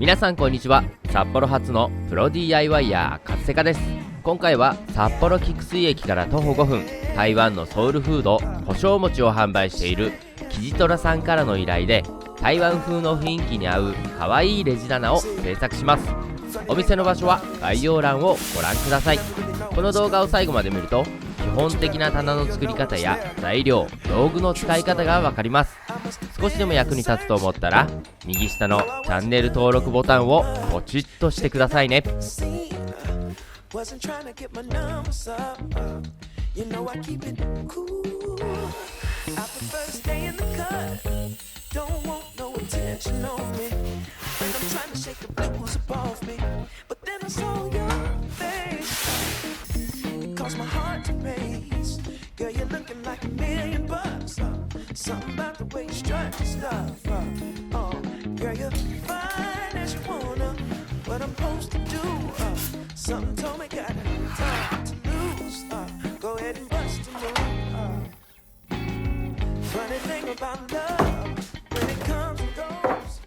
皆さんこんにちは。札幌発のプロ DIY ヤーカツセカです。今回は札幌菊水駅から徒歩5分、台湾のソウルフード胡椒餅を販売しているキジトラさんからの依頼で、台湾風の雰囲気に合う可愛いレジ棚を制作します。お店の場所は概要欄をご覧ください。この動画を最後まで見ると、基本的な棚の作り方や材料、道具の使い方がわかります。少しでも役に立つと思ったら右下のチャンネル登録ボタンをポチッとしてくださいね。Something about the way you strut your stuff. Oh, girl, you're fine as you wanna. What I'm supposed to do? Something told me got time to lose. Go ahead and bust a move. Funny thing about love, when it comes and goes.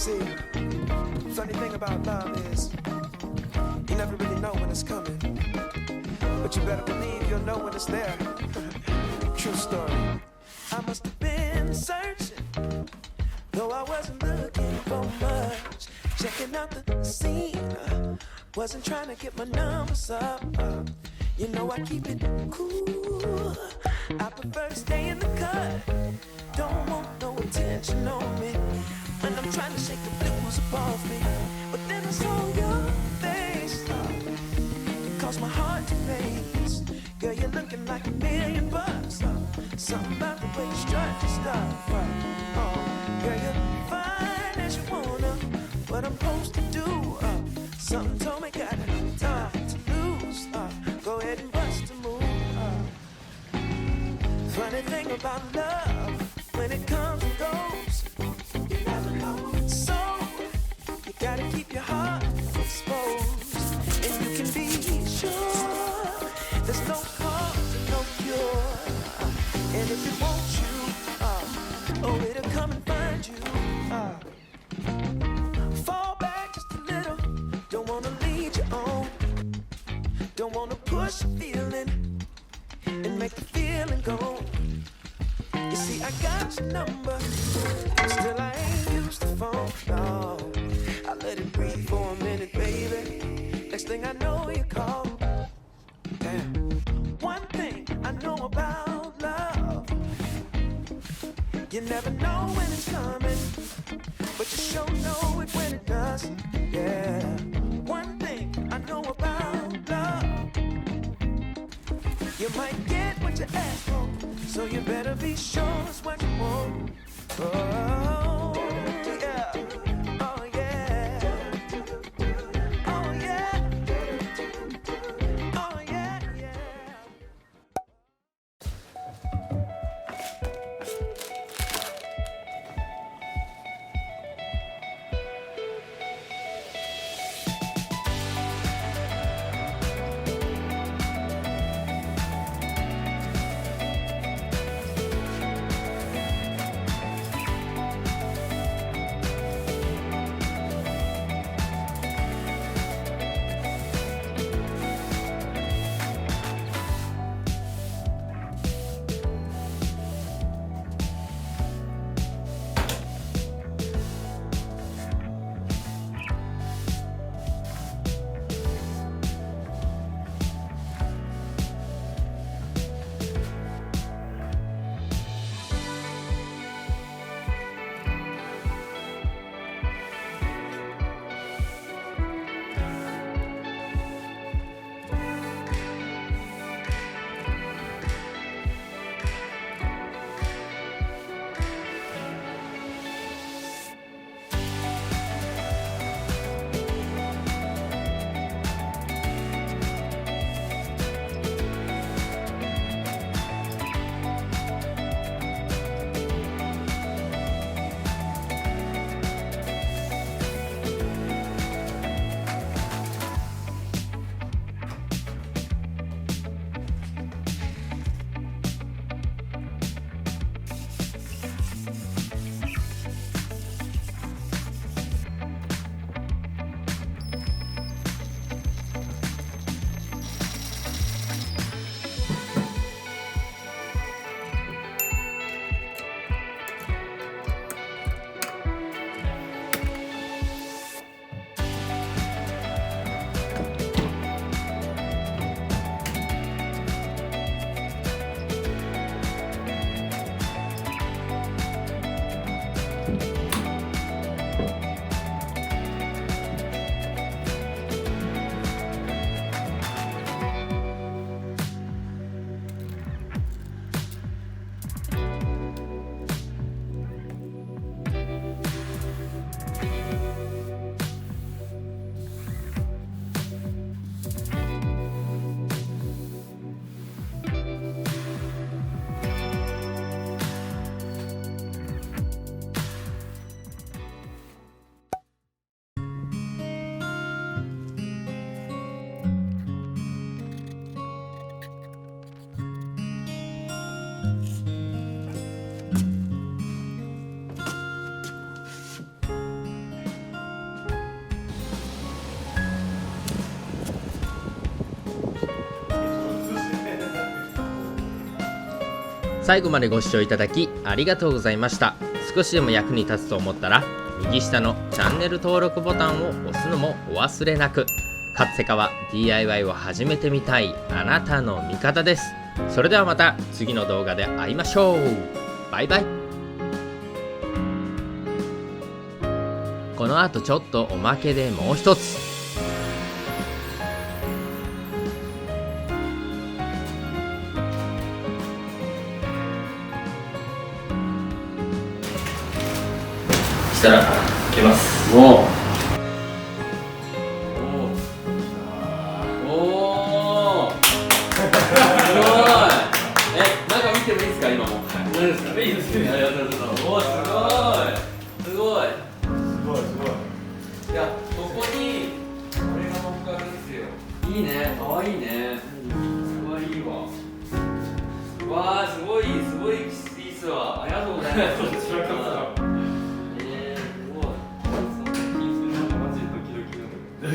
See, funny thing about love is you never really know when it's coming, but you better believe you'll know when it's there. True story. I must have been searching, though I wasn't looking for much. Checking out the scene, wasn't trying to get my numbers up. You know I keep it cool. I prefer to stay in the cut. Don't want no attention on me when I'm trying to shake the blues off me. But then I saw your face, it caused my heart to race. Girl, you're looking like $1,000,000. Something about the way you strut your stuff. Oh, girl, you're fine as you wanna. What I'm supposed to do? Something told me got time to lose. Go ahead and bust a move. Funny thing about love, when it comes and goes, you never know. So you gotta keep your heart exposed, and you can be sure there's no cause and no cure. And if it wants you, oh, it'll come and find you. Fall back just a little. Don't wanna lead you on. Don't wanna push a feeling and make the feeling go. You see, I got your number, still I ain't used the phone, no. I let it breathe for a minute, baby. Next thing I know, you call. Damn. One thing I know about love, you never know when it's coming, but you sure know it when it does. Yeah. One thing I know about love, you might get what you ask for, so you better be sure it's what you want. Oh, yeah. Oh, yeah. Oh, yeah. Oh, yeah, yeah. 「最後までご視聴いただきありがとうございました。少しでも役に立つと思ったら右下のチャンネル登録ボタンを押すのもお忘れなく。カツセカは DIY を始めてみたいあなたの味方です。それではまた次の動画で会いましょう。バイバイ。この後ちょっとおまけでもう一つ。したら開けます。おお見てもいいですか今も。いいですか。いいですね。ありがとうございます。おおすごい。いやここにこれが乗っかるんですよ。いいね。可愛いね。可愛いわ。わあすごいいいっすわ。ありがとうございます。